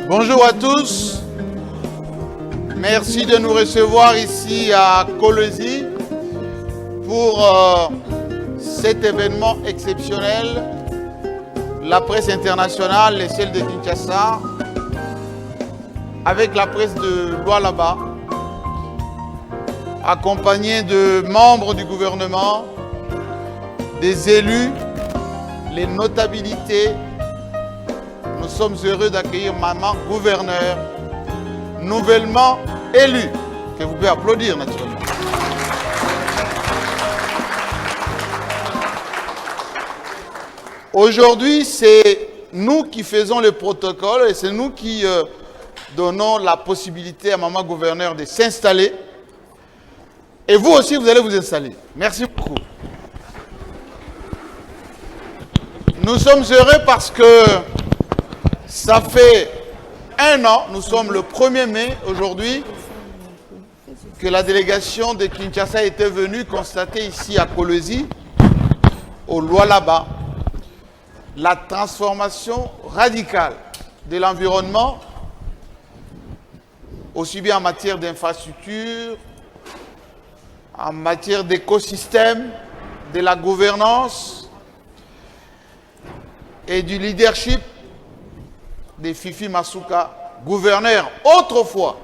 Bonjour à tous. Merci de nous recevoir ici à Kolwezi pour cet événement exceptionnel. La presse internationale et celle de Kinshasa, avec la presse de Lualaba, accompagnée de membres du gouvernement, des élus, les notabilités. Nous sommes heureux d'accueillir Maman Gouverneur, nouvellement élu, que vous pouvez applaudir naturellement. Aujourd'hui, c'est nous qui faisons le protocole et c'est nous qui donnons la possibilité à Maman Gouverneur de s'installer. Et vous aussi, vous allez vous installer. Merci beaucoup. Nous sommes heureux parce que ça fait un an, nous sommes le 1er mai aujourd'hui, que la délégation de Kinshasa était venue constater ici à Kolwezi, au Lualaba, la transformation radicale de l'environnement, aussi bien en matière d'infrastructure, en matière d'écosystème, de la gouvernance et du leadership de Fifi Masuka, gouverneur autrefois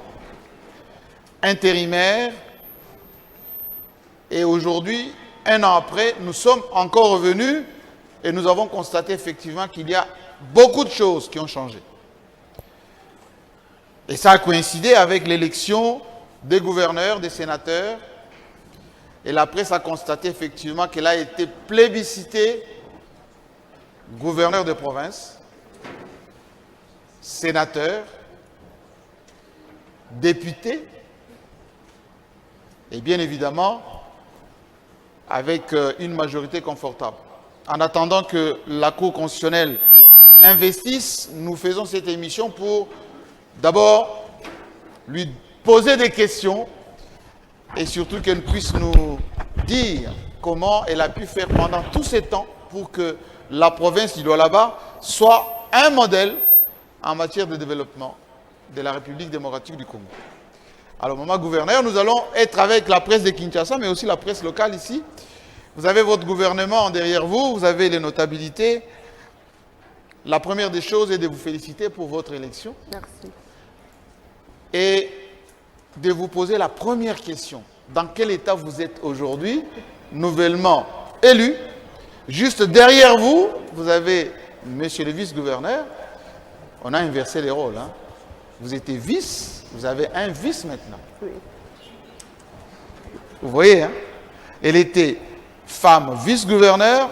intérimaire. Et aujourd'hui, un an après, nous sommes encore revenus et nous avons constaté effectivement qu'il y a beaucoup de choses qui ont changé. Et ça a coïncidé avec l'élection des gouverneurs, des sénateurs. Et la presse a constaté effectivement qu'elle a été plébiscitée gouverneur de province, sénateur, député, et bien évidemment avec une majorité confortable. En attendant que la Cour constitutionnelle l'investisse, nous faisons cette émission pour d'abord lui poser des questions et surtout qu'elle puisse nous dire comment elle a pu faire pendant tout ce temps pour que la province du Lualaba soit un modèle en matière de développement de la République démocratique du Congo. Alors, Maman Gouverneur, nous allons être avec la presse de Kinshasa, mais aussi la presse locale ici. Vous avez votre gouvernement derrière vous, vous avez les notabilités. La première des choses est de vous féliciter pour votre élection. Merci. Et de vous poser la première question. Dans quel état vous êtes aujourd'hui, nouvellement élu? Juste derrière vous, vous avez monsieur le vice-gouverneur. On a inversé les rôles. Hein. Vous étiez vice, vous avez un vice maintenant. Oui. Vous voyez, hein? Elle était femme vice-gouverneur,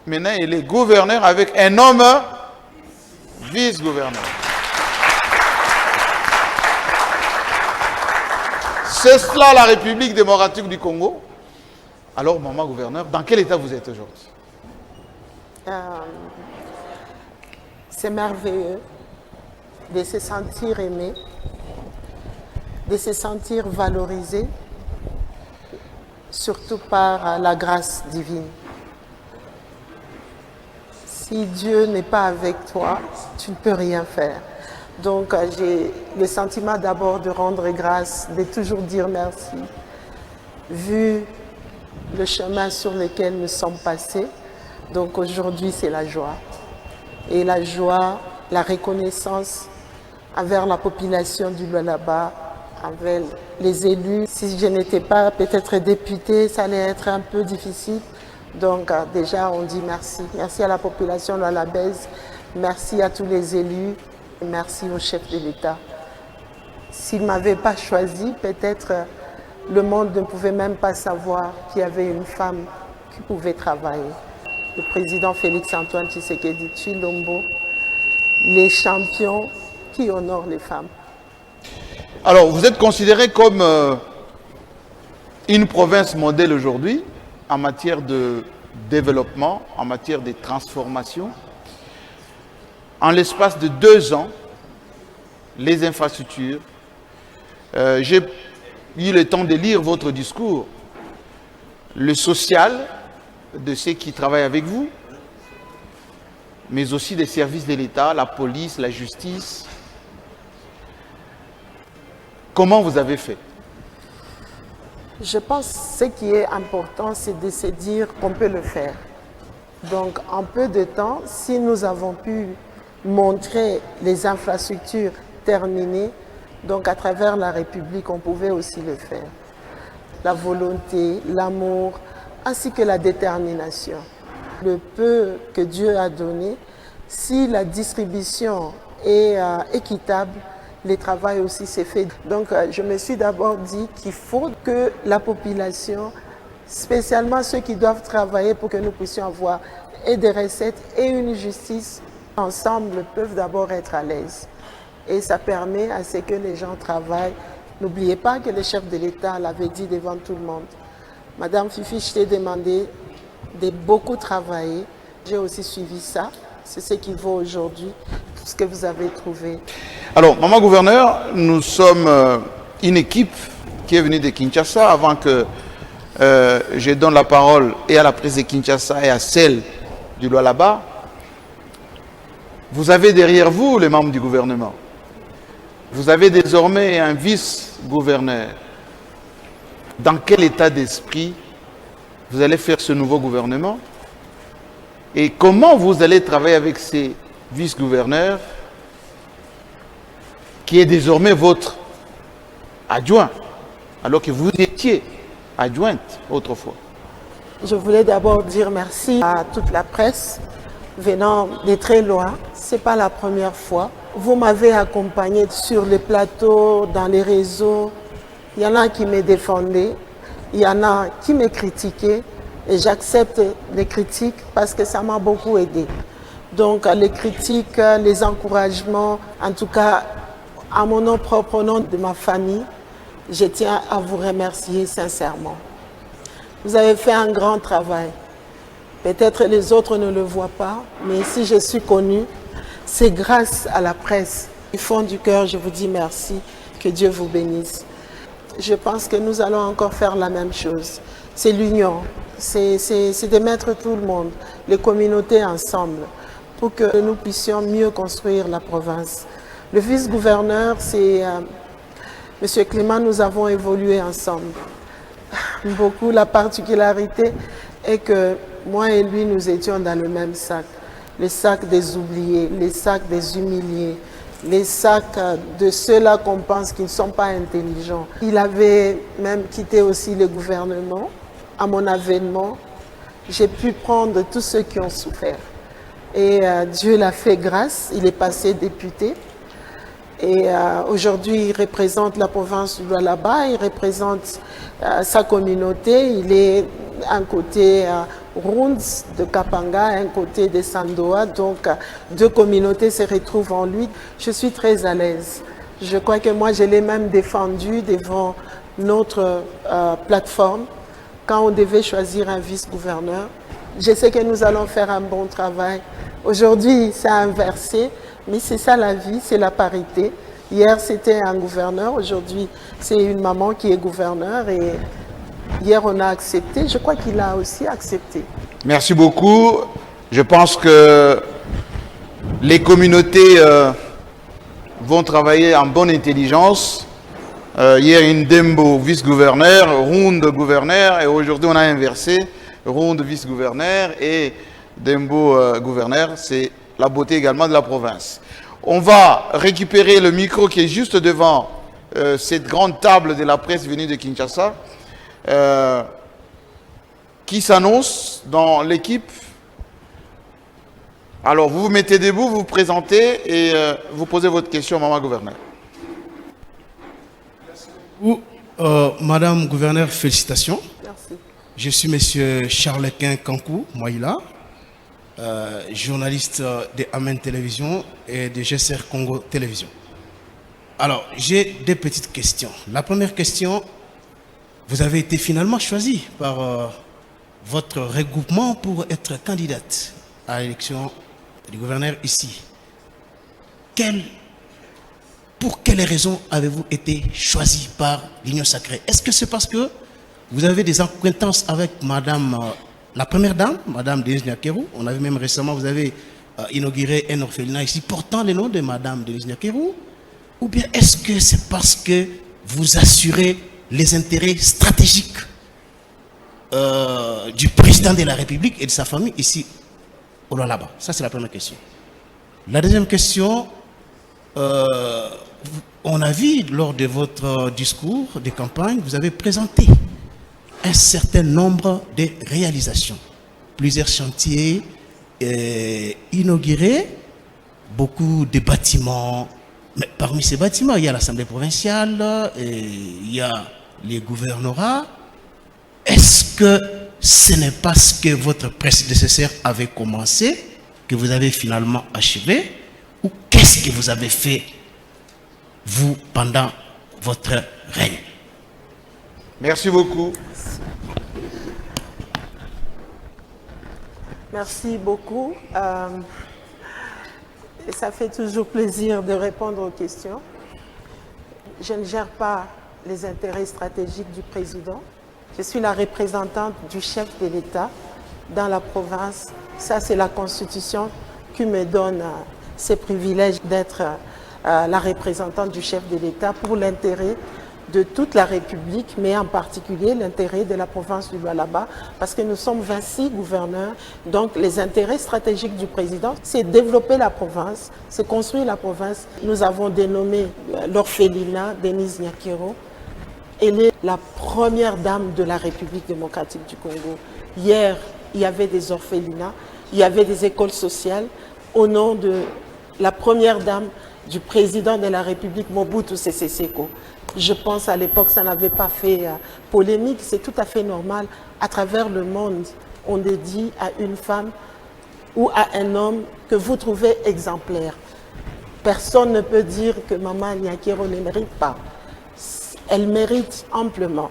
maintenant elle est gouverneur avec un homme vice-gouverneur. C'est cela la République démocratique du Congo. Alors, Maman Gouverneur, dans quel état vous êtes aujourd'hui? C'est merveilleux de se sentir aimé, de se sentir valorisé, surtout par la grâce divine. Si Dieu n'est pas avec toi, tu ne peux rien faire. Donc j'ai le sentiment d'abord de rendre grâce, de toujours dire merci, vu le chemin sur lequel nous sommes passés. Donc aujourd'hui, c'est la joie. Et la joie, la reconnaissance envers la population du Lualaba, envers les élus. Si je n'étais pas peut-être députée, ça allait être un peu difficile. Donc déjà, on dit merci. Merci à la population lualabaise, merci à tous les élus, et merci au chef de l'État. S'il ne m'avait pas choisi, peut-être le monde ne pouvait même pas savoir qu'il y avait une femme qui pouvait travailler. Le président Félix-Antoine Tshisekedi Tshilombo, les champions qui honorent les femmes. Alors, vous êtes considéré comme une province modèle aujourd'hui en matière de développement, en matière de transformation. En l'espace de 2 ans, les infrastructures. J'ai eu le temps de lire votre discours. Le social de ceux qui travaillent avec vous, mais aussi des services de l'État, la police, la justice, Comment vous avez fait? Je pense que ce qui est important, c'est de se dire qu'on peut le faire. Donc, en peu de temps, si nous avons pu montrer les infrastructures terminées, donc à travers la République, on pouvait aussi le faire. La volonté, l'amour, ainsi que la détermination. Le peu que Dieu a donné, si la distribution est équitable, le travail aussi s'est fait. Donc, je me suis d'abord dit qu'il faut que la population, spécialement ceux qui doivent travailler pour que nous puissions avoir et des recettes et une justice, ensemble peuvent d'abord être à l'aise. Et ça permet à ce que les gens travaillent. N'oubliez pas que le chef de l'État l'avait dit devant tout le monde. Madame Fifi, je t'ai demandé de beaucoup travailler. J'ai aussi suivi ça. C'est ce qui vaut aujourd'hui, tout ce que vous avez trouvé. Alors, maman gouverneur, nous sommes une équipe qui est venue de Kinshasa avant que je donne la parole et à la presse de Kinshasa et à celle du Lualaba. Vous avez derrière vous les membres du gouvernement. Vous avez désormais un vice-gouverneur. Dans quel état d'esprit vous allez faire ce nouveau gouvernement? Et comment vous allez travailler avec ces vice-gouverneurs qui est désormais votre adjoint, alors que vous étiez adjointe autrefois? Je voulais d'abord dire merci à toute la presse venant de très loin. Ce n'est pas la première fois. Vous m'avez accompagné sur les plateaux, dans les réseaux. Il y en a qui me défendaient, il y en a qui me critiquaient. Et j'accepte les critiques parce que ça m'a beaucoup aidé. Donc les critiques, les encouragements, en tout cas à mon nom propre, au nom de ma famille, je tiens à vous remercier sincèrement. Vous avez fait un grand travail. Peut-être les autres ne le voient pas, mais si je suis connue, c'est grâce à la presse. Du fond du cœur, je vous dis merci, que Dieu vous bénisse. Je pense que nous allons encore faire la même chose. C'est l'union, c'est de mettre tout le monde, les communautés ensemble, pour que nous puissions mieux construire la province. Le vice-gouverneur, c'est M. Clément, nous avons évolué ensemble. Beaucoup, la particularité est que moi et lui, nous étions dans le même sac. Le sac des oubliés, les sacs des humiliés, les sacs de ceux-là qu'on pense qu'ils ne sont pas intelligents. Il avait même quitté aussi le gouvernement. À mon avènement, j'ai pu prendre tous ceux qui ont souffert. Et Dieu l'a fait grâce, il est passé député. Et aujourd'hui, il représente la province du Lualaba, il représente sa communauté. Il est un côté Runds de Kapanga, un côté de Sandoa. Donc, deux communautés se retrouvent en lui. Je suis très à l'aise. Je crois que moi, je l'ai même défendu devant notre plateforme quand on devait choisir un vice-gouverneur. Je sais que nous allons faire un bon travail. Aujourd'hui, c'est inversé. Mais c'est ça la vie, c'est la parité. Hier, c'était un gouverneur. Aujourd'hui, c'est une maman qui est gouverneur. Et hier, on a accepté. Je crois qu'il a aussi accepté. Merci beaucoup. Je pense que les communautés vont travailler en bonne intelligence. Hier, une Dembo vice-gouverneur, Ronde gouverneur. Et aujourd'hui, on a inversé. Ronde vice-gouverneur et Dembo gouverneur. C'est la beauté également de la province. On va récupérer le micro qui est juste devant cette grande table de la presse venue de Kinshasa, qui s'annonce dans l'équipe. Alors, vous vous mettez debout, vous vous présentez et vous posez votre question, maman gouverneur. Madame gouverneur, félicitations. Merci. Je suis monsieur Charlequin Kankou Moïla, journaliste de Amen Télévision et de GSR Congo Télévision. Alors, j'ai deux petites questions. La première question, vous avez été finalement choisi par votre regroupement pour être candidate à l'élection du gouverneur ici. Pour quelles raisons avez-vous été choisi par l'Union Sacrée? Est-ce que c'est parce que vous avez des acquaintances avec madame, la première dame, madame Denise Nyakeru? On a vu même récemment, vous avez inauguré un orphelinat ici portant le nom de madame Denise Nyakeru? Ou bien est-ce que c'est parce que vous assurez les intérêts stratégiques du président de la République et de sa famille ici au Lualaba? Ça, c'est la première question. La deuxième question, on a vu lors de votre discours de campagne, vous avez présenté un certain nombre de réalisations. Plusieurs chantiers inaugurés, beaucoup de bâtiments. Mais parmi ces bâtiments, il y a l'Assemblée provinciale, il y a les gouvernorats. Est-ce que ce n'est pas ce que votre prédécesseur avait commencé, que vous avez finalement achevé, ou qu'est-ce que vous avez fait, vous, pendant votre règne? Merci beaucoup. Merci beaucoup. Ça fait toujours plaisir de répondre aux questions. Je ne gère pas les intérêts stratégiques du président. Je suis la représentante du chef de l'État dans la province. Ça, c'est la Constitution qui me donne ces privilèges d'être la représentante du chef de l'État pour l'intérêt de toute la République, mais en particulier l'intérêt de la province du Lualaba, parce que nous sommes 26 gouverneurs. Donc les intérêts stratégiques du président, c'est développer la province, c'est construire la province. Nous avons dénommé l'orphelinat Denise Nyakero. Elle est la première dame de la République démocratique du Congo. Hier, il y avait des orphelinats, il y avait des écoles sociales au nom de la première dame du président de la République, Mobutu Sese Seko. Je pense à l'époque, ça n'avait pas fait polémique, c'est tout à fait normal. À travers le monde, on dédie à une femme ou à un homme que vous trouvez exemplaire. Personne ne peut dire que Maman Nyakero ne mérite pas. Elle mérite amplement.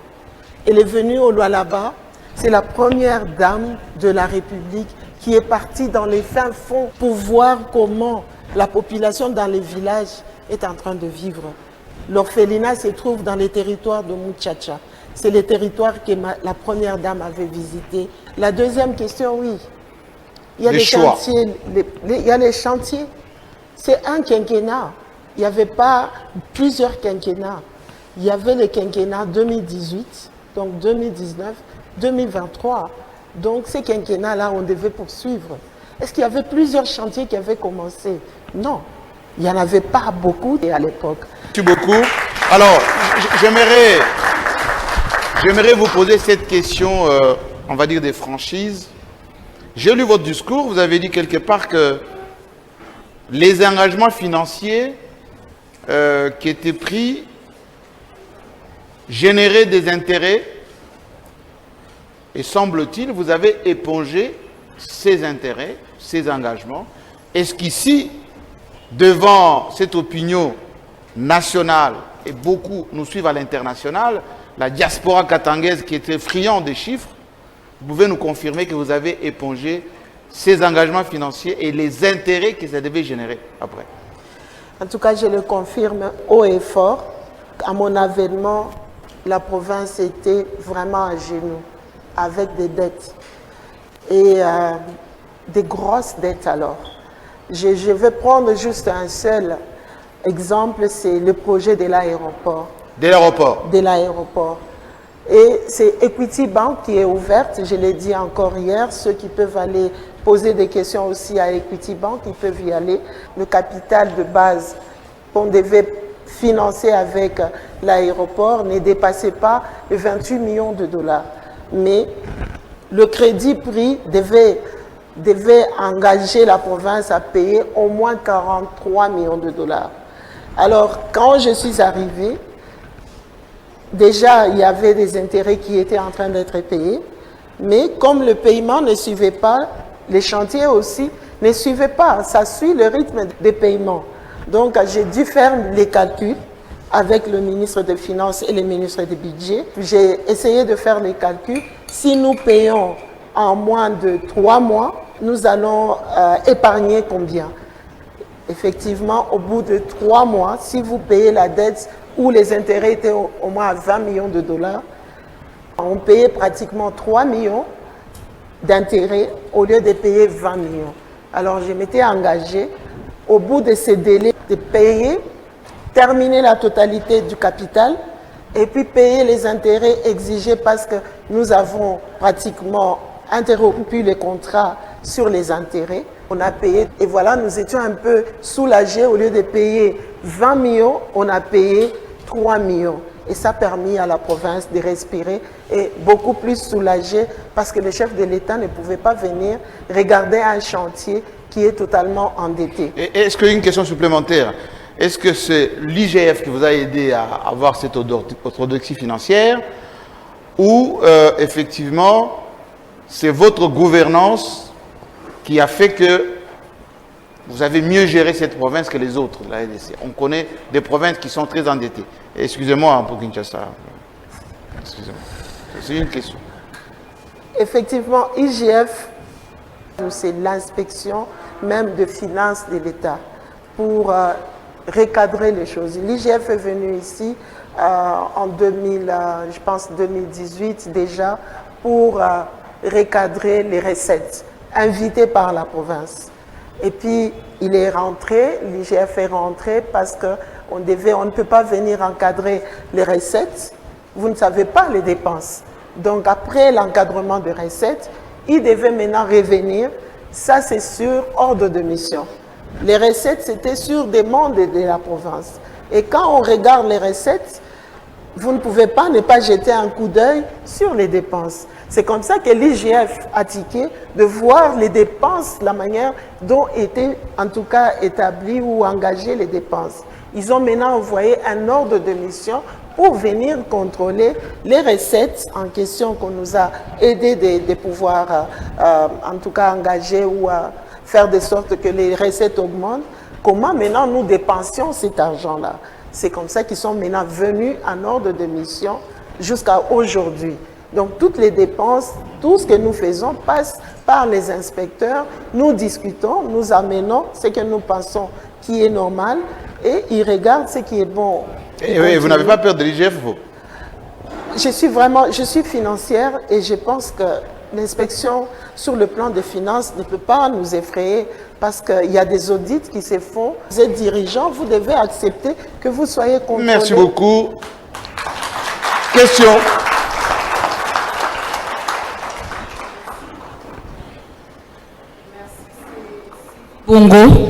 Elle est venue au Lualaba, c'est la première dame de la République qui est partie dans les fins fonds pour voir comment la population dans les villages est en train de vivre. L'orphelinat se trouve dans les territoires de Muchacha. C'est le territoire que la première dame avait visité. La deuxième question, oui. Il y a des chantiers. Il y a les chantiers. C'est un quinquennat. Il n'y avait pas plusieurs quinquennats. Il y avait le quinquennat 2018, donc 2019, 2023. Donc ces quinquennats-là, on devait poursuivre. Est-ce qu'il y avait plusieurs chantiers qui avaient commencé? Non. Il n'y en avait pas beaucoup à l'époque. Merci beaucoup. Alors, j'aimerais vous poser cette question, on va dire des franchises. J'ai lu votre discours, vous avez dit quelque part que les engagements financiers qui étaient pris généraient des intérêts et semble-t-il, vous avez épongé ces intérêts, ces engagements. Est-ce qu'ici, devant cette opinion nationale, et beaucoup nous suivent à l'international, la diaspora katangaise qui était friande des chiffres, vous pouvez nous confirmer que vous avez épongé ces engagements financiers et les intérêts que ça devait générer après? En tout cas, je le confirme haut et fort. À mon avènement, la province était vraiment à genoux, avec des dettes. Et des grosses dettes alors. Je vais prendre juste un seul exemple, c'est le projet de l'aéroport. De l'aéroport. De l'aéroport. Et c'est Equity Bank qui est ouverte, je l'ai dit encore hier, ceux qui peuvent aller poser des questions aussi à Equity Bank, ils peuvent y aller. Le capital de base qu'on devait financer avec l'aéroport ne dépassait pas les 28 millions de dollars. Mais le crédit pris devait engager la province à payer au moins 43 millions de dollars. Alors, quand je suis arrivée, déjà, il y avait des intérêts qui étaient en train d'être payés, mais comme le paiement ne suivait pas, les chantiers aussi ne suivaient pas. Ça suit le rythme des paiements. Donc, j'ai dû faire les calculs avec le ministre des Finances et le ministre du Budget. J'ai essayé de faire les calculs. Si nous payons en moins de 3 mois, nous allons épargner combien? Effectivement, au bout de 3 mois, si vous payez la dette où les intérêts étaient au moins à 20 millions de dollars, on payait pratiquement 3 millions d'intérêts au lieu de payer 20 millions. Alors je m'étais engagé, au bout de ces délais, de payer, terminer la totalité du capital et puis payer les intérêts exigés parce que nous avons pratiquement interrompu les contrats sur les intérêts. On a payé et voilà, nous étions un peu soulagés. Au lieu de payer 20 millions, on a payé 3 millions. Et ça a permis à la province de respirer et beaucoup plus soulagé parce que le chef de l'État ne pouvait pas venir regarder un chantier qui est totalement endetté. Et est-ce qu'il y a une question supplémentaire? Est-ce que c'est l'IGF qui vous a aidé à avoir cette orthodoxie financière ou effectivement c'est votre gouvernance qui a fait que vous avez mieux géré cette province que les autres, la RDC? On connaît des provinces qui sont très endettées. Excusez-moi pour Kinshasa. Excusez-moi. C'est une question. Effectivement, IGF, c'est l'inspection même de finances de l'État pour recadrer les choses. L'IGF est venu ici en 2018 déjà pour recadrer les recettes invitées par la province. Et puis, il est rentré, l'IGF est rentré parce qu'on ne peut pas venir encadrer les recettes. Vous ne savez pas les dépenses. Donc, après l'encadrement des recettes, il devait maintenant revenir. Ça, c'est sur ordre de mission. Les recettes, c'était sur demande de la province. Et quand on regarde les recettes, vous ne pouvez pas ne pas jeter un coup d'œil sur les dépenses. C'est comme ça que l'IGF a tiqué de voir les dépenses, la manière dont étaient en tout cas établies ou engagées les dépenses. Ils ont maintenant envoyé un ordre de mission pour venir contrôler les recettes en question qu'on nous a aidé de pouvoir en tout cas engager ou faire de sorte que les recettes augmentent. Comment maintenant nous dépensions cet argent-là? C'est comme ça qu'ils sont maintenant venus en ordre de mission jusqu'à aujourd'hui. Donc toutes les dépenses, tout ce que nous faisons passe par les inspecteurs. Nous discutons, nous amenons ce que nous pensons qui est normal et ils regardent ce qui est bon. Et oui, vous n'avez pas peur de l'IGF, vous? Je suis financière et je pense que l'inspection sur le plan des finances ne peut pas nous effrayer parce qu'il y a des audits qui se font. Vous êtes dirigeant, vous devez accepter que vous soyez contrôlé. Merci beaucoup. Question. Bongo,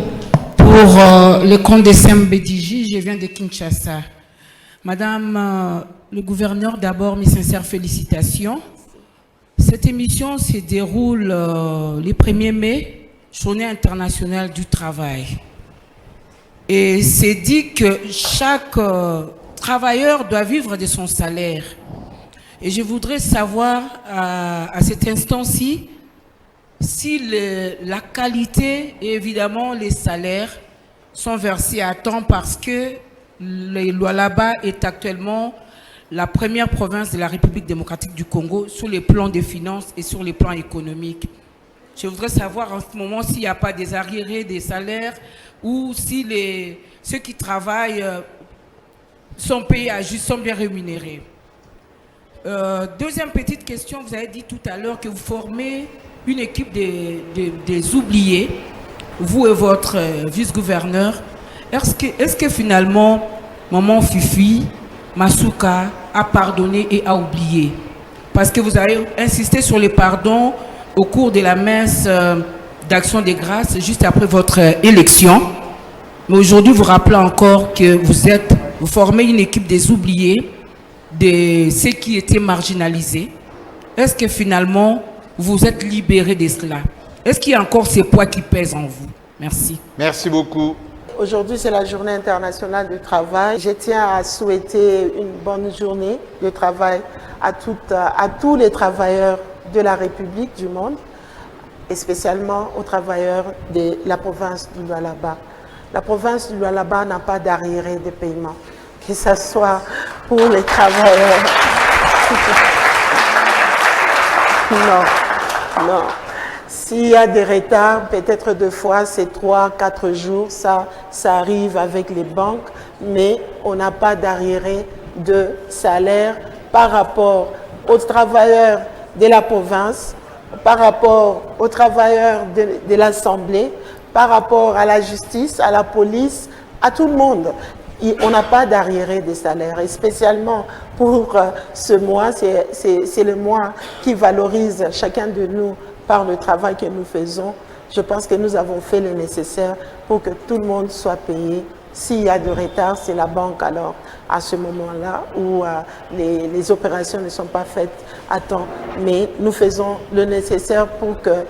pour le compte de SMBDJ, je viens de Kinshasa. Madame le gouverneur, d'abord mes sincères félicitations. Cette émission se déroule le 1er mai, Journée internationale du travail. Et c'est dit que chaque travailleur doit vivre de son salaire. Et je voudrais savoir à cet instant-ci si la qualité et évidemment les salaires sont versés à temps parce que le Lualaba est actuellement la première province de la République démocratique du Congo sur les plans des finances et sur les plans économiques. Je voudrais savoir en ce moment s'il n'y a pas des arriérés des salaires ou si ceux qui travaillent sont payés à juste, sont bien rémunérés. Deuxième petite question, vous avez dit tout à l'heure que vous formez une équipe des oubliés, vous et votre vice-gouverneur. Est-ce que finalement, Maman Fifi, Masuka a pardonné et a oublié? Parce que vous avez insisté sur les pardons au cours de la messe d'action des grâces juste après votre élection. Mais aujourd'hui, vous rappelez encore que vous formez une équipe des oubliés, de ceux qui étaient marginalisés. Est-ce que finalement, vous êtes libéré de cela? Est-ce qu'il y a encore ces poids qui pèsent en vous? Merci. Merci beaucoup. Aujourd'hui, c'est la journée internationale du travail. Je tiens à souhaiter une bonne journée de travail à tous les travailleurs de la République du monde, et spécialement aux travailleurs de la province du Lualaba. La province du Lualaba n'a pas d'arriéré de paiement, que ce soit pour les travailleurs. Non. S'il y a des retards, peut-être 2 fois, c'est 3-4 jours, ça arrive avec les banques, mais on n'a pas d'arriéré de salaire par rapport aux travailleurs de la province, par rapport aux travailleurs de l'Assemblée, par rapport à la justice, à la police, à tout le monde. on n'a pas d'arriéré des salaires. Et spécialement pour ce mois, c'est le mois qui valorise chacun de nous par le travail que nous faisons. Je pense que nous avons fait le nécessaire pour que tout le monde soit payé. S'il y a de retard, c'est la banque alors, à ce moment-là, où les opérations ne sont pas faites à temps. Mais nous faisons le nécessaire pour que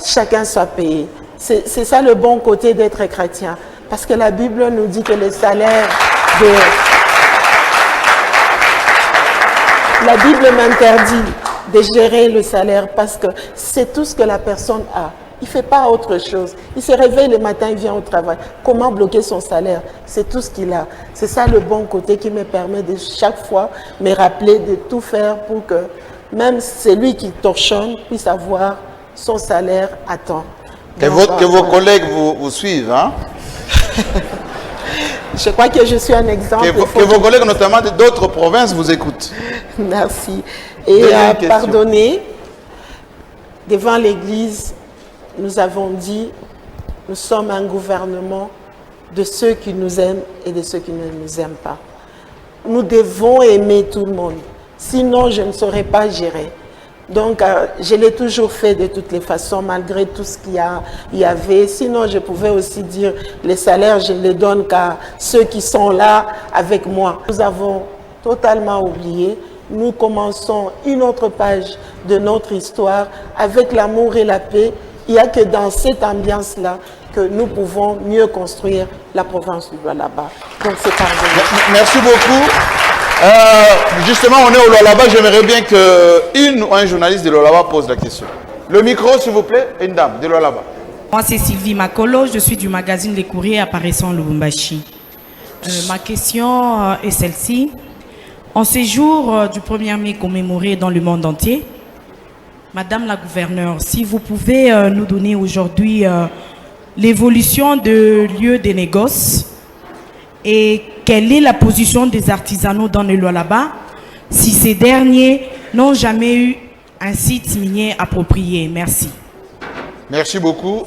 chacun soit payé. C'est ça le bon côté d'être chrétien. Parce que la Bible nous dit que le salaire de... La Bible m'interdit de gérer le salaire parce que c'est tout ce que la personne a. Il ne fait pas autre chose. Il se réveille le matin, il vient au travail. Comment bloquer son salaire? C'est tout ce qu'il a. C'est ça le bon côté qui me permet de chaque fois me rappeler de tout faire pour que même celui qui torchonne puisse avoir son salaire à temps. Que vos collègues vous suivent, hein? Je crois que je suis un exemple. Que vos collègues, notamment d'autres provinces, vous écoutent. Merci. Et pardonnez, devant l'Église, nous avons dit, nous sommes un gouvernement de ceux qui nous aiment et de ceux qui ne nous aiment pas. Nous devons aimer tout le monde, sinon je ne saurais pas gérer. Donc, je l'ai toujours fait de toutes les façons, malgré tout ce qu'il y avait. Sinon, je pouvais aussi dire, les salaires, je ne les donne qu'à ceux qui sont là avec moi. Nous avons totalement oublié. Nous commençons une autre page de notre histoire avec l'amour et la paix. Il n'y a que dans cette ambiance-là que nous pouvons mieux construire la province du Lualaba. Donc, c'est pardonné. Merci beaucoup. Justement, on est au Lualaba. J'aimerais bien qu'une ou un journaliste de Lualaba pose la question. Le micro, s'il vous plaît, une dame de Lualaba. Moi, c'est Sylvie Makolo. Je suis du magazine Les Courriers apparaissant au Lubumbashi. Ma question est celle-ci. En ces jours du 1er mai commémoré dans le monde entier, Madame la gouverneure, si vous pouvez nous donner aujourd'hui l'évolution de lieux des négoces et quelle est la position des artisanaux dans le Lualaba si ces derniers n'ont jamais eu un site minier approprié. Merci. Merci beaucoup.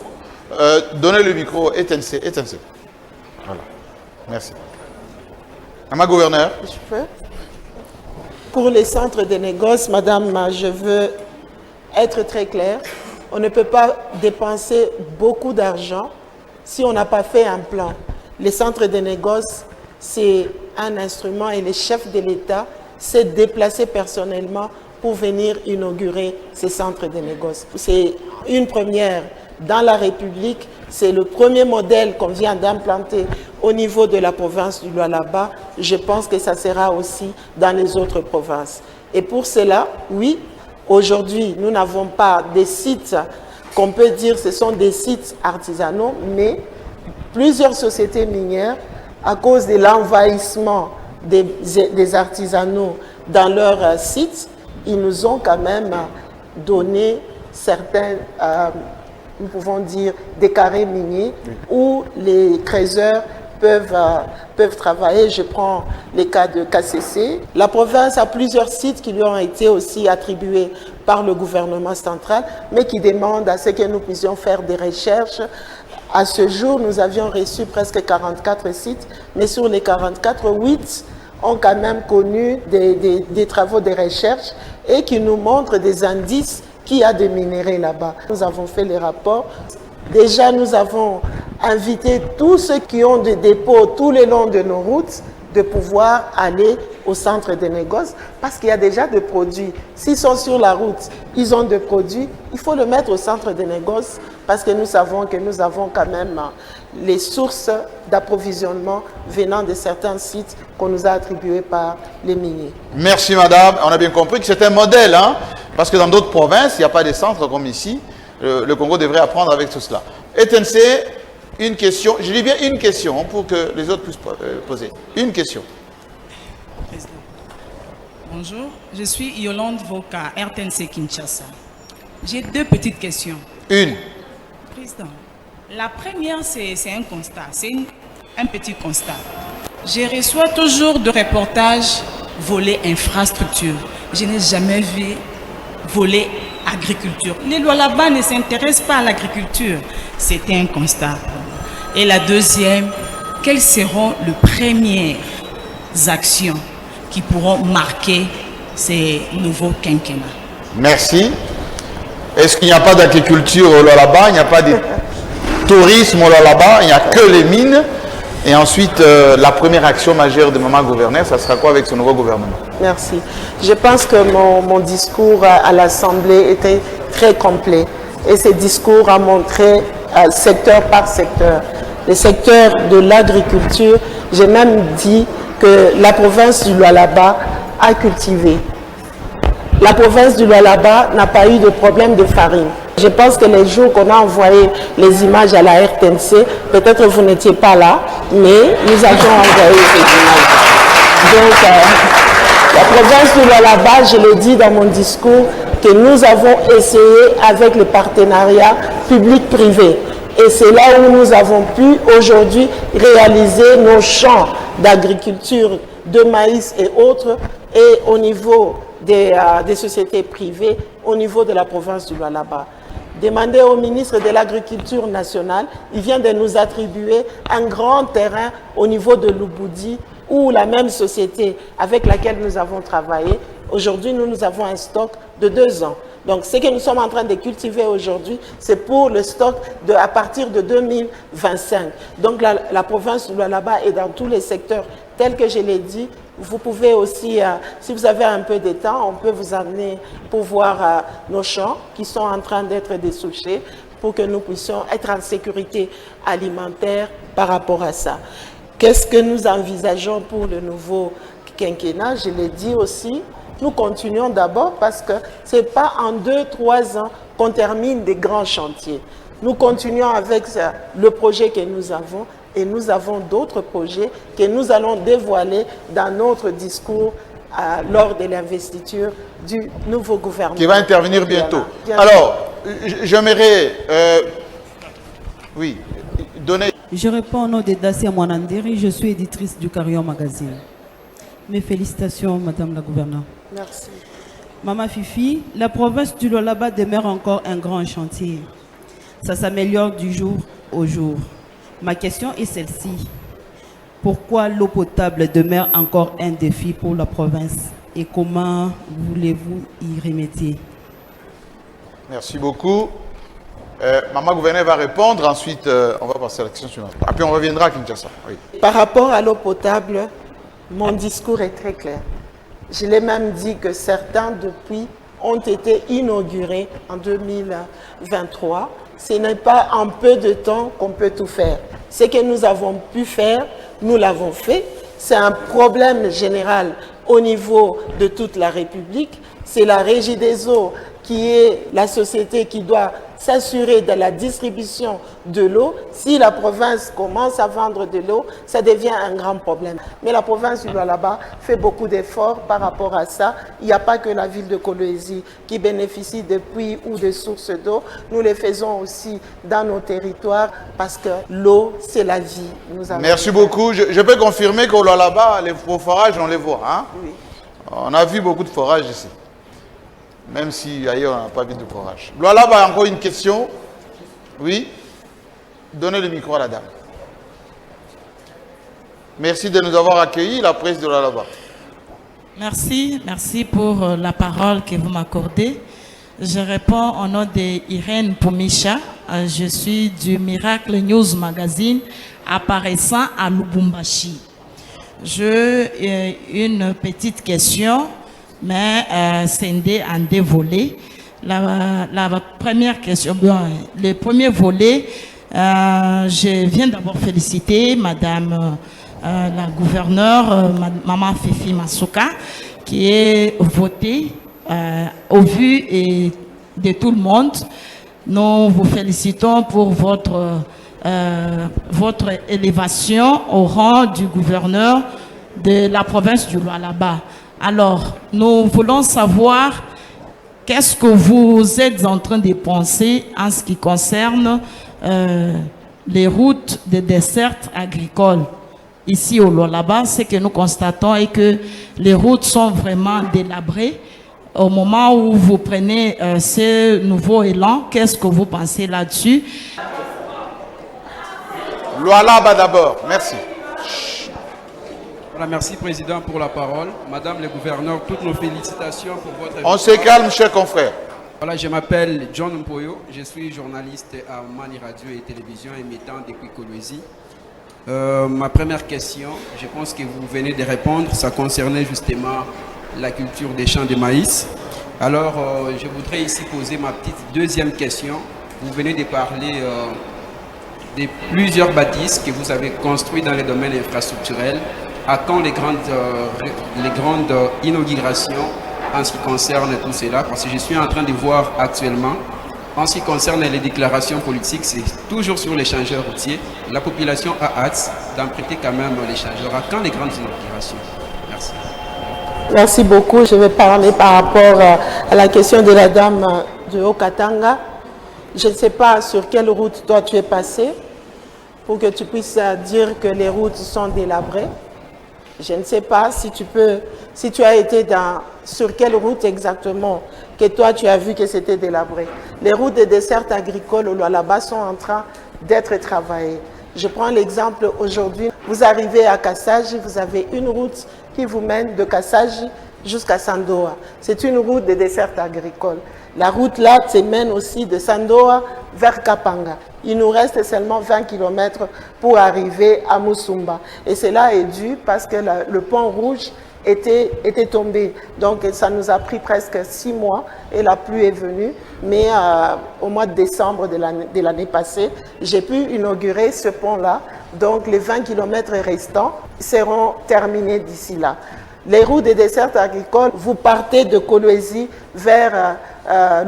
Donnez le micro, étencez. Voilà. Merci. À ma gouverneure. Je peux. Pour les centres de négoce, Madame, je veux être très clair. On ne peut pas dépenser beaucoup d'argent si on n'a pas fait un plan. Les centres de négoce, c'est un instrument et le chef de l'État s'est déplacé personnellement pour venir inaugurer ces centres de négoce. C'est une première dans la République. C'est le premier modèle qu'on vient d'implanter au niveau de la province du Lualaba. Je pense que ça sera aussi dans les autres provinces. Et pour cela, oui, aujourd'hui, nous n'avons pas des sites qu'on peut dire ce sont des sites artisanaux, mais plusieurs sociétés minières, à cause de l'envahissement des artisanaux dans leurs sites, ils nous ont quand même donné certains, nous pouvons dire, des carrés miniers où les creuseurs peuvent travailler. Je prends les cas de KCC. La province a plusieurs sites qui lui ont été aussi attribués par le gouvernement central, mais qui demandent à ce que nous puissions faire des recherches. À ce jour, nous avions reçu presque 44 sites, mais sur les 44, 8 ont quand même connu des travaux de recherche et qui nous montrent des indices qu'il y a des minéraux là-bas. Nous avons fait les rapports. Déjà, nous avons invité tous ceux qui ont des dépôts tout le long de nos routes de pouvoir aller au centre de négoce parce qu'il y a déjà des produits. S'ils sont sur la route, ils ont des produits, il faut le mettre au centre de négoce parce que nous savons que nous avons quand même les sources d'approvisionnement venant de certains sites qu'on nous a attribués par les miniers. Merci madame, on a bien compris que c'est un modèle, hein, parce que dans d'autres provinces, il n'y a pas de centres comme ici. Le Congo devrait apprendre avec tout cela. ETNC, une question, je dis bien une question pour que les autres puissent poser. Une question. Président. Bonjour, je suis Yolande Voka, RTNC Kinshasa. J'ai deux petites questions. Une. Président, la première, c'est un constat, c'est un petit constat. Je reçois toujours de reportages volet infrastructure. Je n'ai jamais vu volet agriculture. Les Lualaba ne s'intéressent pas à l'agriculture. C'était un constat. Et la deuxième quelles seront les premières actions qui pourront marquer ces nouveaux quinquennats? Merci. Est-ce qu'il n'y a pas d'agriculture au Lualaba? Il n'y a pas de tourisme au Lualaba? Il n'y a que les mines? Et ensuite, la première action majeure de Maman Gouverneur, ça sera quoi avec ce nouveau gouvernement? Merci. Je pense que mon discours à l'Assemblée était très complet. Et ce discours a montré secteur par secteur. Le secteur de l'agriculture, j'ai même dit que la province du Lualaba a cultivé. La province du Lualaba n'a pas eu de problème de farine. Je pense que les jours qu'on a envoyé les images à la RTNC, peut-être vous n'étiez pas là, mais nous avions envoyé ces images. Donc, la province du Lualaba, je l'ai dit dans mon discours, que nous avons essayé avec le partenariat public-privé. Et c'est là où nous avons pu aujourd'hui réaliser nos champs d'agriculture, de maïs et autres, et au niveau des sociétés privées, au niveau de la province du Lualaba. Demandez au ministre de l'Agriculture nationale, il vient de nous attribuer un grand terrain au niveau de Lubudi, où la même société avec laquelle nous avons travaillé, aujourd'hui nous avons un stock de 2 ans. Donc ce que nous sommes en train de cultiver aujourd'hui, c'est pour le stock à partir de 2025. Donc la province du Lualaba est dans tous les secteurs, tels que je l'ai dit. Vous pouvez aussi, si vous avez un peu de temps, on peut vous amener pour voir nos champs qui sont en train d'être dessouchés pour que nous puissions être en sécurité alimentaire par rapport à ça. Qu'est-ce que nous envisageons pour le nouveau quinquennat? Je l'ai dit aussi, nous continuons d'abord parce que ce n'est pas en 2-3 ans qu'on termine des grands chantiers. Nous continuons avec le projet que nous avons. Et nous avons d'autres projets que nous allons dévoiler dans notre discours lors de l'investiture du nouveau gouvernement. Qui va intervenir bientôt. Alors, j'aimerais... oui, donner... Je réponds au nom de Dacia Mwanandiri, je suis éditrice du Carillon Magazine. Mes félicitations, Madame la Gouverneure. Merci. Maman Fifi, la province du Lualaba demeure encore un grand chantier. Ça s'améliore du jour au jour. Ma question est celle-ci. Pourquoi l'eau potable demeure encore un défi pour la province et comment voulez-vous y remédier? Merci beaucoup. Maman Gouverneur va répondre, ensuite on va passer à la question suivante. Après on reviendra à Kinshasa. Oui. Par rapport à l'eau potable, mon discours est très clair. Je l'ai même dit que certains depuis ont été inaugurés en 2023. Ce n'est pas en peu de temps qu'on peut tout faire. Ce que nous avons pu faire, nous l'avons fait. C'est un problème général au niveau de toute la République. C'est la Régie des eaux qui est la société qui doit s'assurer de la distribution de l'eau. Si la province commence à vendre de l'eau, ça devient un grand problème. Mais la province du Lualaba fait beaucoup d'efforts par rapport à ça. Il n'y a pas que la ville de Kolwezi qui bénéficie de puits ou de sources d'eau. Nous les faisons aussi dans nos territoires parce que l'eau, c'est la vie. Merci beaucoup. Je peux confirmer qu'au Lualaba, les forages, on les voit. Hein? Oui. On a vu beaucoup de forages ici. Même si ailleurs on n'a pas vu de forage. Lualaba, encore une question. Oui. Donnez le micro à la dame. Merci de nous avoir accueillis, la presse de Lualaba. Merci pour la parole que vous m'accordez. Je réponds au nom d'Irène Poumicha. Je suis du Miracle News Magazine apparaissant à Lubumbashi. J'ai une petite question. Mais c'est en 2 volets. La première question, le premier volet, je viens d'abord féliciter Madame la gouverneure, Maman Fifi Masuka, qui est votée au vu de tout le monde. Nous vous félicitons pour votre élévation au rang du gouverneur de la province du Lualaba. Alors, nous voulons savoir qu'est-ce que vous êtes en train de penser en ce qui concerne les routes de dessert agricole. Ici au Lualaba, ce que nous constatons est que les routes sont vraiment délabrées. Au moment où vous prenez ce nouveau élan, qu'est-ce que vous pensez là-dessus? Lualaba d'abord, merci. Voilà, merci Président pour la parole. Madame le gouverneur, toutes nos félicitations pour votre... On se calme, chers confrères. Voilà, je m'appelle John Mpoyo, je suis journaliste à Mali Radio et Télévision émettant depuis Kolwezi. Ma première question, je pense que vous venez de répondre, ça concernait justement la culture des champs de maïs. Alors, je voudrais ici poser ma petite deuxième question. Vous venez de parler de plusieurs bâtisses que vous avez construites dans les domaines infrastructurels. À quand les grandes inaugurations en ce qui concerne tout cela? Parce que je suis en train de voir actuellement, en ce qui concerne les déclarations politiques, c'est toujours sur l'échangeur routier. La population a hâte d'emprunter quand même l'échangeur. À quand les grandes inaugurations? Merci. Merci beaucoup. Je vais parler par rapport à la question de la dame de Haut-Katanga. Je ne sais pas sur quelle route toi tu es passé pour que tu puisses dire que les routes sont délabrées. Je ne sais pas si tu as été sur quelle route exactement que toi tu as vu que c'était délabré. Les routes des dessertes agricoles là-bas sont en train d'être travaillées. Je prends l'exemple aujourd'hui, vous arrivez à Kassaji, vous avez une route qui vous mène de Kassaji jusqu'à Sandoa. C'est une route des dessertes agricoles. La route là te mène aussi de Sandoa vers Kapanga. Il nous reste seulement 20 km pour arriver à Musumba. Et cela est dû parce que le pont rouge était tombé. Donc ça nous a pris presque 6 mois et la pluie est venue. Mais au mois de décembre de l'année passée, j'ai pu inaugurer ce pont-là. Donc les 20 km restants seront terminés d'ici là. Les routes des dessertes agricoles, vous partez de Kolwezi vers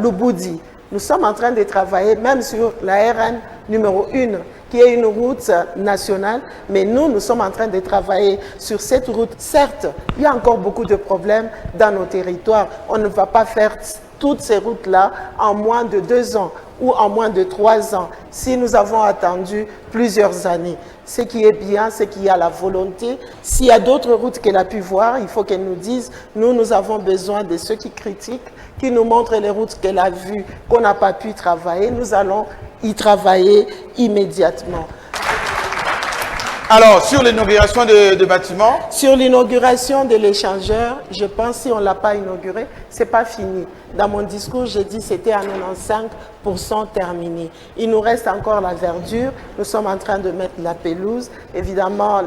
Lubudi. Nous sommes en train de travailler même sur la RN numéro 1, qui est une route nationale, mais nous sommes en train de travailler sur cette route. Certes, il y a encore beaucoup de problèmes dans nos territoires. On ne va pas faire toutes ces routes-là en moins de 2 ans ou en moins de 3 ans, si nous avons attendu plusieurs années. Ce qui est bien, c'est qu'il y a la volonté. S'il y a d'autres routes qu'elle a pu voir, il faut qu'elle nous dise, nous avons besoin de ceux qui critiquent, qui nous montrent les routes qu'elle a vues, qu'on n'a pas pu travailler. Nous allons y travailler immédiatement. Alors, sur l'inauguration de bâtiments? Sur l'inauguration de l'échangeur, je pense que si on ne l'a pas inauguré, ce n'est pas fini. Dans mon discours, j'ai dit que c'était à 95% terminé. Il nous reste encore la verdure. Nous sommes en train de mettre la pelouse. Évidemment,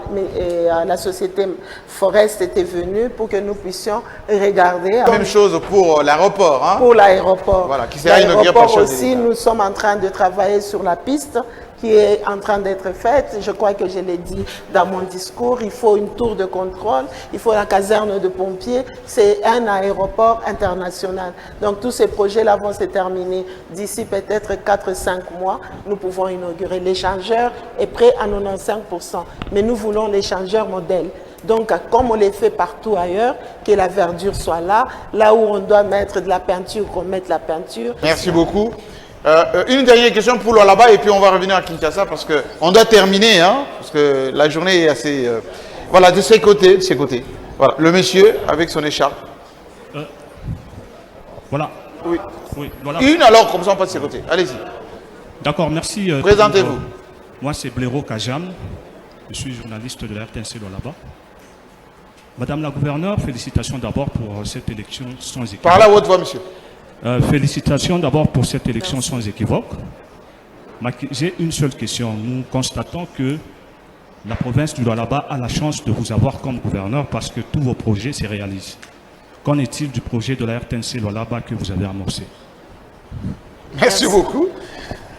la société Forest était venue pour que nous puissions regarder. Même chose pour l'aéroport. Hein? Pour l'aéroport. Voilà, qui sera inauguré par le chef de aussi, l'État. nous sommes en train de travailler sur la piste qui est en train d'être faite. Je crois que je l'ai dit dans mon discours. Il faut une tour de contrôle, il faut la caserne de pompiers. C'est un aéroport international. Donc tous ces projets-là vont se terminer d'ici peut-être 4-5 mois. Nous pouvons inaugurer. L'échangeur est prêt à 95%. Mais nous voulons l'échangeur modèle. Donc, comme on les fait partout ailleurs, que la verdure soit là, là où on doit mettre de la peinture, qu'on mette la peinture. Merci beaucoup. Une dernière question pour là-bas et puis on va revenir à Kinshasa parce qu'on doit terminer, hein, parce que la journée est assez... Voilà, de ces côtés, de ces côtés. Voilà, le monsieur avec son écharpe. Voilà. Oui. Oui, voilà. Une alors, comme ça on passe de ces côtés. Allez-y. D'accord, merci. Présentez-vous. Moi c'est Blaireau Kajam. Je suis journaliste de la RTNC là-bas. Madame la gouverneure, félicitations d'abord pour cette élection sans équivoque. Par la haute voix, monsieur. Félicitations d'abord pour cette élection sans équivoque. J'ai une seule question. Nous constatons que la province du Lualaba a la chance de vous avoir comme gouverneur parce que tous vos projets se réalisent. Qu'en est-il du projet de la RTNC Lualaba que vous avez amorcé? Merci beaucoup.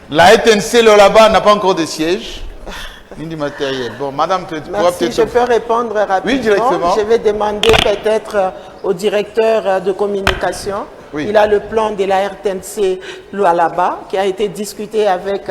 La RTNC Lualaba n'a pas encore de siège, ni du matériel. Bon, madame, tu pourras peut-être... Je peux répondre rapidement. Oui, directement. Je vais demander peut-être au directeur de communication. Oui. Il a le plan de la RTNC Lualaba qui a été discuté avec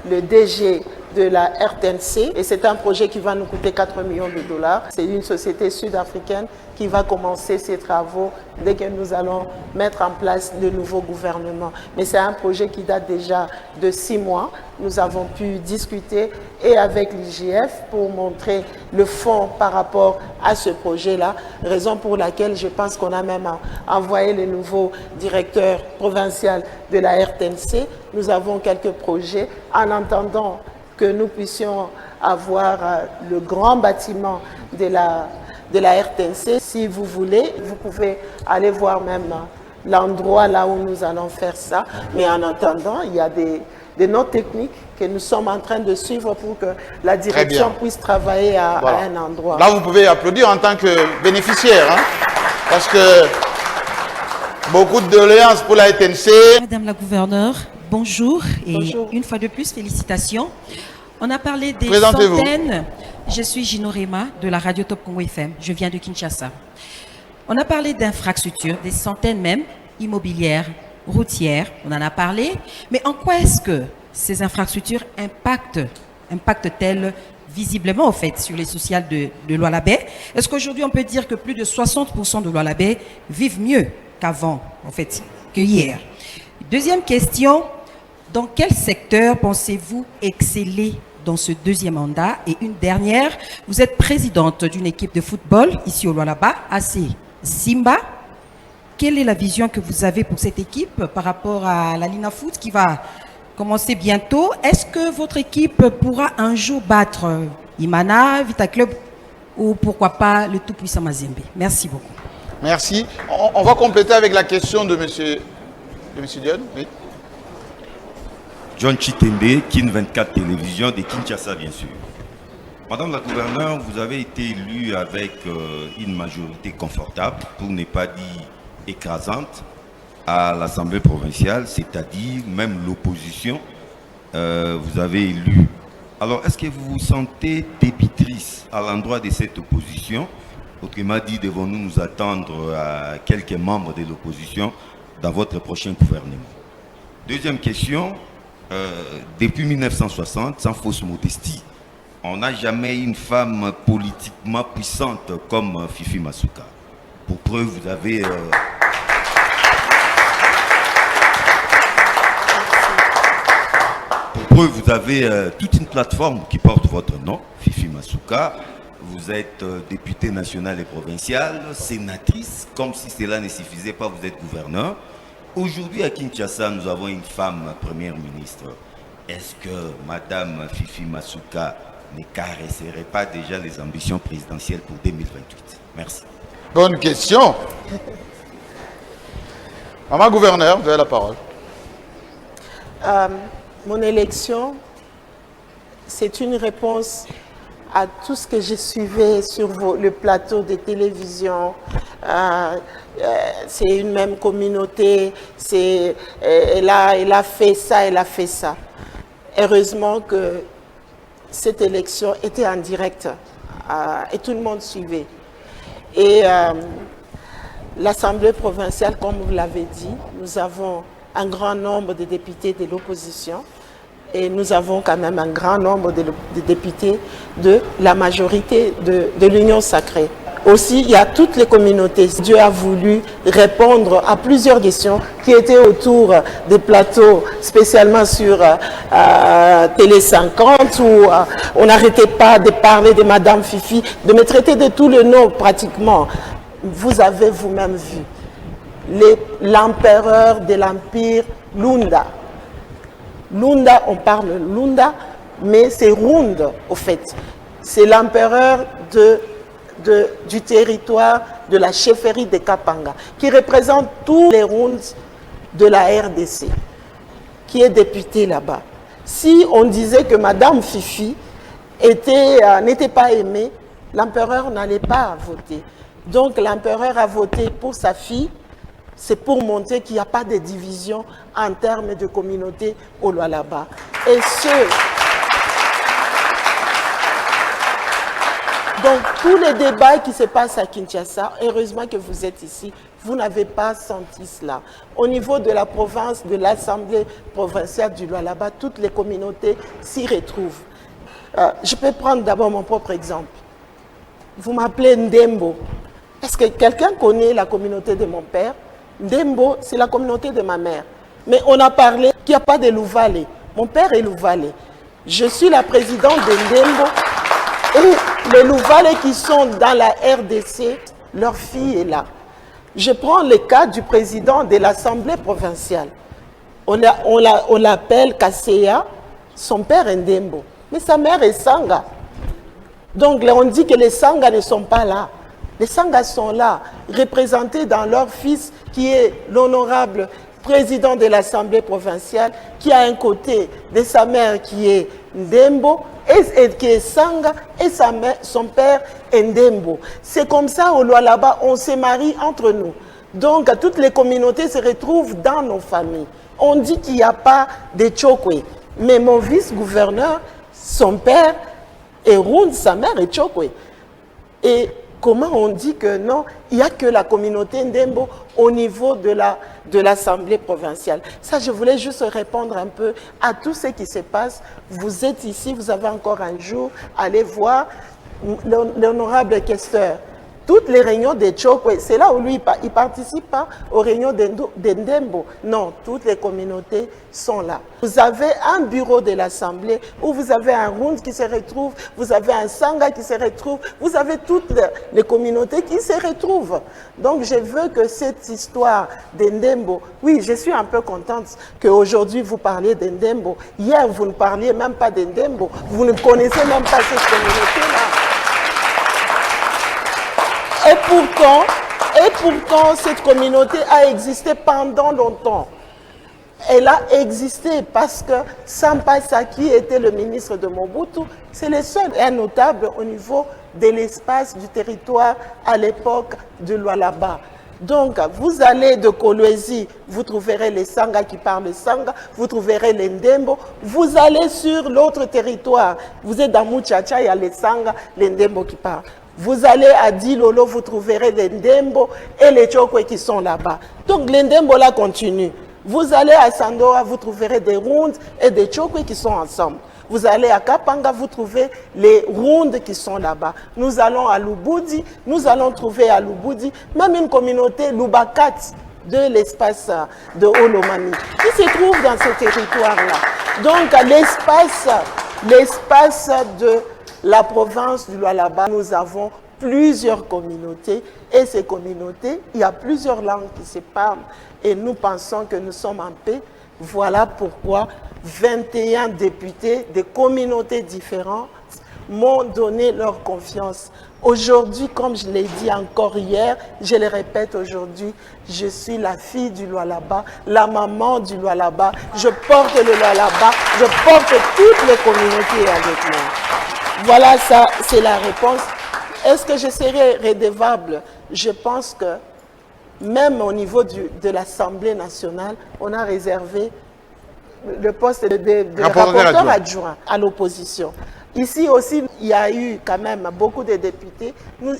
le DG de la RTNC et c'est un projet qui va nous coûter 4 millions de dollars. C'est une société sud-africaine qui va commencer ses travaux dès que nous allons mettre en place le nouveau gouvernement. Mais c'est un projet qui date déjà de 6 mois. Nous avons pu discuter et avec l'IGF pour montrer le fond par rapport à ce projet-là, raison pour laquelle je pense qu'on a même envoyé le nouveau directeur provincial de la RTNC. Nous avons quelques projets en entendant que nous puissions avoir le grand bâtiment de la RTNC. Si vous voulez, vous pouvez aller voir même l'endroit là où nous allons faire ça. Mais en attendant, il y a des notes techniques que nous sommes en train de suivre pour que la direction puisse travailler à un endroit. Là, vous pouvez applaudir en tant que bénéficiaire, hein, parce que beaucoup de doléances pour la RTNC. Madame la gouverneure, bonjour et Bonjour. une fois de plus, félicitations. On a parlé des Présentez-vous. centaines. Je suis Gino Rema de la radio Top Congo FM. Je viens de Kinshasa. On a parlé d'infrastructures, des centaines même, immobilières, routières. On en a parlé. Mais en quoi est-ce que ces infrastructures impactent-elles visiblement, au fait, sur les sociales de Lualaba? Est-ce qu'aujourd'hui, on peut dire que plus de 60% de Lualaba vivent mieux qu'avant, en fait, que hier? Deuxième question, dans quel secteur pensez-vous exceller dans ce deuxième mandat? Et une dernière, vous êtes présidente d'une équipe de football ici au Lualaba, AC Simba. Quelle est la vision que vous avez pour cette équipe par rapport à la Lina Foot qui va commencer bientôt? Est-ce que votre équipe pourra un jour battre Imana, Vita Club ou pourquoi pas le tout-puissant Mazembe? Merci beaucoup. Merci. On va compléter avec la question de monsieur Dion. Oui. John Chitembe, Kin 24 Télévision de Kinshasa, bien sûr. Madame la gouverneure, vous avez été élue avec une majorité confortable, pour ne pas dire écrasante, à l'Assemblée provinciale, c'est-à-dire même l'opposition, vous avez élu. Alors, est-ce que vous vous sentez débitrice à l'endroit de cette opposition? Autrement dit, devons-nous nous attendre à quelques membres de l'opposition dans votre prochain gouvernement? Deuxième question, depuis 1960, sans fausse modestie, on n'a jamais eu une femme politiquement puissante comme Fifi Masuka. Pour preuve, vous avez... vous avez toute une plateforme qui porte votre nom, Fifi Masuka. Vous êtes députée nationale et provinciale, sénatrice, comme si cela ne suffisait pas, vous êtes gouverneur. Aujourd'hui à Kinshasa, nous avons une femme première ministre. Est-ce que Madame Fifi Masuka ne caresserait pas déjà les ambitions présidentielles pour 2028? Merci. Bonne question. Maman gouverneur, vous avez la parole. Mon élection, c'est une réponse à tout ce que je suivais sur le plateau de télévision. C'est une même communauté, elle a fait ça, elle a fait ça. Heureusement que cette élection était en direct et tout le monde suivait. Et l'Assemblée provinciale, comme vous l'avez dit, nous avons un grand nombre de députés de l'opposition et nous avons quand même un grand nombre de députés de la majorité de l'Union sacrée. Aussi, il y a toutes les communautés. Dieu a voulu répondre à plusieurs questions qui étaient autour des plateaux, spécialement sur Télé 50, où on n'arrêtait pas de parler de Madame Fifi, de me traiter de tous les noms pratiquement. Vous avez vous-même vu l'empereur de l'Empire Lunda. Lunda, on parle Lunda, mais c'est Rund, au fait. C'est l'empereur du territoire de la chefferie de Kapanga, qui représente tous les Runds de la RDC, qui est député là-bas. Si on disait que Madame Fifi n'était pas aimée, l'empereur n'allait pas voter. Donc l'empereur a voté pour sa fille. C'est pour montrer qu'il n'y a pas de division en termes de communauté au Lualaba. Et donc, tous les débats qui se passent à Kinshasa, heureusement que vous êtes ici, vous n'avez pas senti cela. Au niveau de la province, de l'Assemblée provinciale du Lualaba, toutes les communautés s'y retrouvent. Je peux prendre d'abord mon propre exemple. Vous m'appelez Ndembo. Est-ce que quelqu'un connaît la communauté de mon père? Ndembo, c'est la communauté de ma mère. Mais on a parlé qu'il n'y a pas de Louvale. Mon père est Louvale. Je suis la présidente de Ndembo. Et les Louvale qui sont dans la RDC, leur fille est là. Je prends le cas du président de l'Assemblée provinciale. On l'appelle Kasseya, son père est Ndembo. Mais sa mère est Sanga. Donc on dit que les Sangas ne sont pas là. Les Sangas sont là, représentés dans leur fils qui est l'honorable président de l'Assemblée provinciale, qui a un côté de sa mère qui est Ndembo, et qui est Sanga, et son père est Ndembo. C'est comme ça au Lualaba, on se marie entre nous. Donc toutes les communautés se retrouvent dans nos familles. On dit qu'il n'y a pas de Tchokwe. Mais mon vice-gouverneur, son père est Round, sa mère est Tchokwe. Et comment on dit que non, il n'y a que la communauté Ndembo au niveau de l'Assemblée provinciale? Ça, je voulais juste répondre un peu à tout ce qui se passe. Vous êtes ici, vous avez encore un jour, allez voir l'honorable questeur. Toutes les réunions de Tchokwe, c'est là où lui, il ne participe pas aux réunions de Ndembo. Non, toutes les communautés sont là. Vous avez un bureau de l'Assemblée où vous avez un Round qui se retrouve, vous avez un Sanga qui se retrouve, vous avez toutes les communautés qui se retrouvent. Donc je veux que cette histoire de Ndembo, oui, je suis un peu contente qu'aujourd'hui vous parliez de Ndembo. Hier, vous ne parliez même pas de Ndembo. Vous ne connaissez même pas cette communauté-là. Et pourtant, cette communauté a existé pendant longtemps. Elle a existé parce que Sampa Saki était le ministre de Mobutu. C'est le seul et notable au niveau de l'espace du territoire à l'époque de Lualaba. Donc, vous allez de Kolwezi, vous trouverez les Sanga qui parlent Sanga, vous trouverez les Ndembo. Vous allez sur l'autre territoire, vous êtes dans Muchacha, il y a les Sanga, les Ndembo qui parlent. Vous allez à Dilolo, vous trouverez les Ndembo et les Tchokwe qui sont là-bas. Donc les Ndembo là continuent. Vous allez à Sandora, vous trouverez des Round et des Tchokwe qui sont ensemble. Vous allez à Kapanga, vous trouvez les Round qui sont là-bas. Nous allons à Lubudi, nous allons trouver à Lubudi même une communauté Lubakat de l'espace de Olomami qui se trouve dans ce territoire-là. Donc l'espace de la province du Lualaba, nous avons plusieurs communautés et ces communautés, il y a plusieurs langues qui se parlent et nous pensons que nous sommes en paix. Voilà pourquoi 21 députés de communautés différentes m'ont donné leur confiance. Aujourd'hui, comme je l'ai dit encore hier, je le répète aujourd'hui, je suis la fille du Lualaba, la maman du Lualaba, je porte le Lualaba, je porte toutes les communautés avec moi. Voilà, ça, c'est la réponse. Est-ce que je serai redevable? Je pense que même au niveau de l'Assemblée nationale, on a réservé le poste de rapporteur adjoint à l'opposition. Ici aussi, il y a eu quand même beaucoup de députés.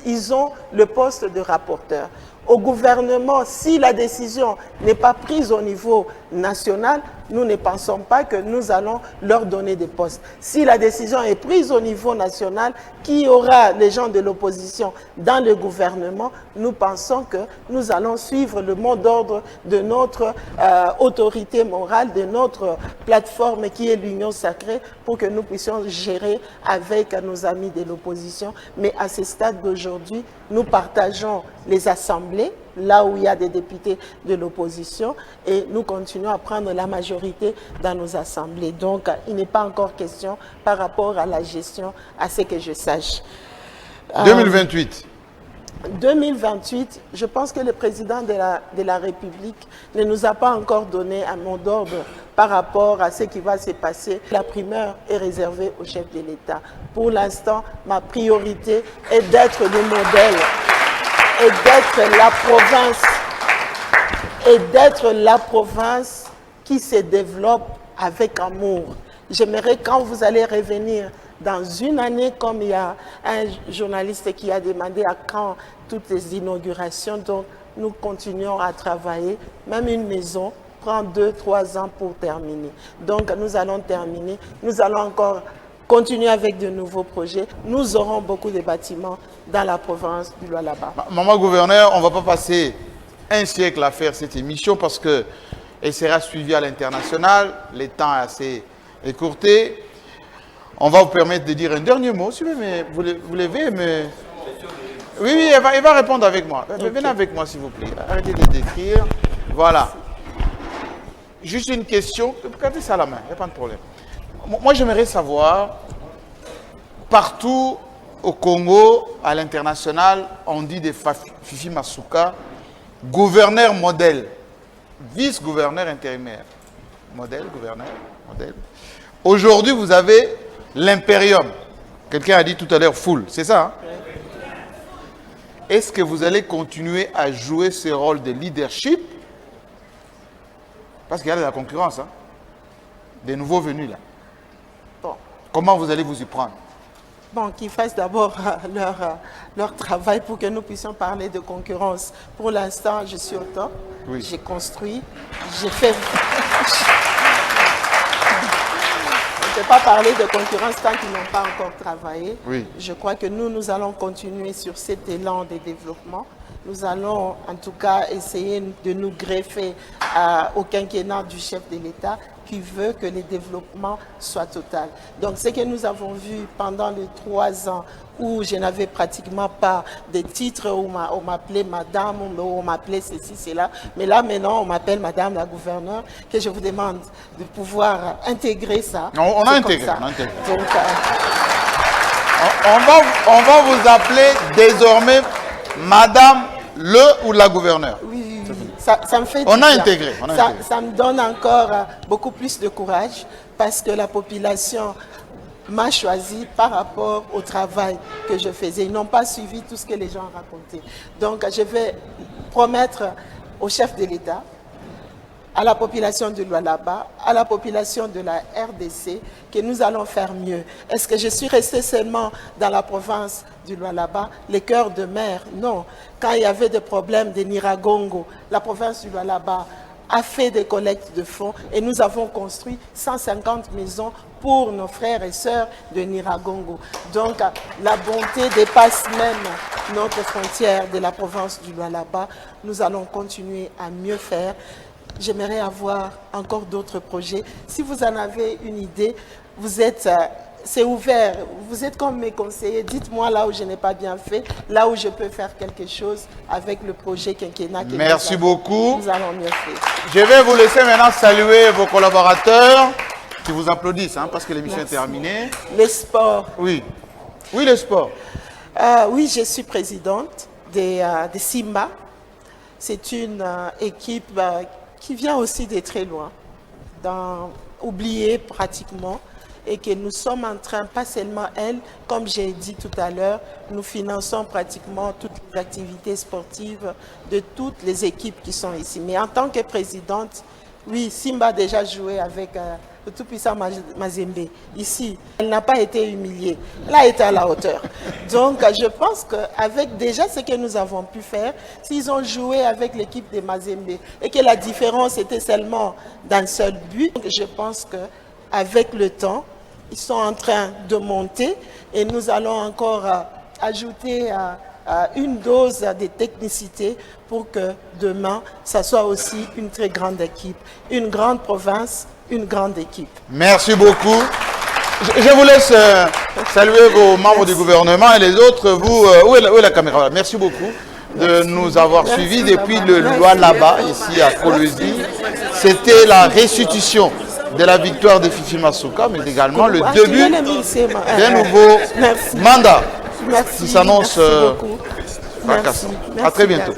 Ils ont le poste de rapporteur. Au gouvernement, si la décision n'est pas prise au niveau national, nous ne pensons pas que nous allons leur donner des postes. Si la décision est prise au niveau national, qui aura les gens de l'opposition dans le gouvernement, nous pensons que nous allons suivre le mot d'ordre de notre autorité morale, de notre plateforme qui est l'Union sacrée, pour que nous puissions gérer avec nos amis de l'opposition. Mais à ce stade d'aujourd'hui, nous partageons les assemblées, là où il y a des députés de l'opposition, et nous continuons à prendre la majorité dans nos assemblées. Donc, il n'est pas encore question par rapport à la gestion, à ce que je sache. 2028. 2028, je pense que le président de la République ne nous a pas encore donné un mot d'ordre par rapport à ce qui va se passer. La primeur est réservée au chef de l'État. Pour l'instant, ma priorité est d'être le modèle et d'être la province qui se développe avec amour. J'aimerais, quand vous allez revenir dans une année, comme il y a un journaliste qui a demandé à quand toutes les inaugurations, donc nous continuons à travailler. Même une maison prend 2-3 ans pour terminer. Donc nous allons terminer, nous allons encore continuer avec de nouveaux projets. Nous aurons beaucoup de bâtiments dans la province du Lualaba. Maman gouverneur, on ne va pas passer un siècle à faire cette émission parce qu'elle sera suivie à l'international. Le temps est assez écourté. On va vous permettre de dire un dernier mot, si vous levez, mais... Oui, elle va répondre avec moi. Okay. Venez avec moi, s'il vous plaît. Arrêtez de décrire. Voilà. Juste une question. Regardez ça à la main, il n'y a pas de problème. Moi, j'aimerais savoir, partout au Congo, à l'international, on dit de Fifi Masuka, gouverneur modèle, vice-gouverneur intérimaire. Modèle, gouverneur, modèle. Aujourd'hui, vous avez l'impérium. Quelqu'un a dit tout à l'heure full, c'est ça, hein? Est-ce que vous allez continuer à jouer ce rôle de leadership? Parce qu'il y a de la concurrence, hein? Des nouveaux venus là. Bon. Comment vous allez vous y prendre? Bon, qu'ils fassent d'abord leur travail pour que nous puissions parler de concurrence. Pour l'instant, je suis au top. Oui. J'ai construit, j'ai fait... Je ne peux pas parler de concurrence tant qu'ils n'ont pas encore travaillé. Oui. Je crois que nous allons continuer sur cet élan de développement. Nous allons en tout cas essayer de nous greffer au quinquennat du chef de l'État qui veut que le développement soit total. Donc ce que nous avons vu pendant les 3 ans où je n'avais pratiquement pas de titre, où on m'appelait madame, où on m'appelait ceci, cela, mais là maintenant on m'appelle madame la gouverneure, que je vous demande de pouvoir intégrer ça. On a intégré. Donc, on va vous appeler désormais madame le ou la gouverneure. Oui, ça me fait On du a bien. intégré. Ça me donne encore beaucoup plus de courage parce que la population m'a choisi par rapport au travail que je faisais. Ils n'ont pas suivi tout ce que les gens racontaient. Donc, je vais promettre au chef de l'État, à la population de Lualaba, à la population de la RDC, que nous allons faire mieux. Est-ce que je suis restée seulement dans la province du Lualaba, les cœurs de mer? Non. Quand il y avait des problèmes de Niragongo, la province du Lualaba a fait des collectes de fonds et nous avons construit 150 maisons pour nos frères et sœurs de Niragongo. Donc, la bonté dépasse même notre frontière de la province du Lualaba. Nous allons continuer à mieux faire. J'aimerais avoir encore d'autres projets. Si vous en avez une idée, vous êtes... c'est ouvert. Vous êtes comme mes conseillers. Dites-moi là où je n'ai pas bien fait, là où je peux faire quelque chose avec le projet quinquennat. Merci beaucoup. Nous allons mieux faire. Je vais vous laisser maintenant saluer vos collaborateurs qui vous applaudissent, hein, parce que l'émission est terminée. Les sports. Oui. Oui, les sports. Oui, je suis présidente de Simba. C'est une équipe qui vient aussi de très loin, oubliée pratiquement. Et que nous sommes en train, pas seulement elle, comme j'ai dit tout à l'heure, nous finançons pratiquement toutes les activités sportives de toutes les équipes qui sont ici. Mais en tant que présidente, oui, Simba a déjà joué avec le tout-puissant Mazembe. Ici, elle n'a pas été humiliée. Elle a été à la hauteur. Donc, je pense qu'avec déjà ce que nous avons pu faire, s'ils ont joué avec l'équipe de Mazembe et que la différence était seulement d'un seul but, je pense que avec le temps, ils sont en train de monter et nous allons encore ajouter une dose de technicité pour que demain, ça soit aussi une très grande équipe. Une grande province, une grande équipe. Merci beaucoup. Je vous laisse saluer vos membres du gouvernement et les autres. Vous, où est la caméra? Merci beaucoup de nous avoir suivis depuis le Lualaba, ici à Kolwezi. C'était la restitution de la victoire de Fifi Masuka, mais également le début d'un nouveau mandat qui s'annonce fracassant. À très bientôt.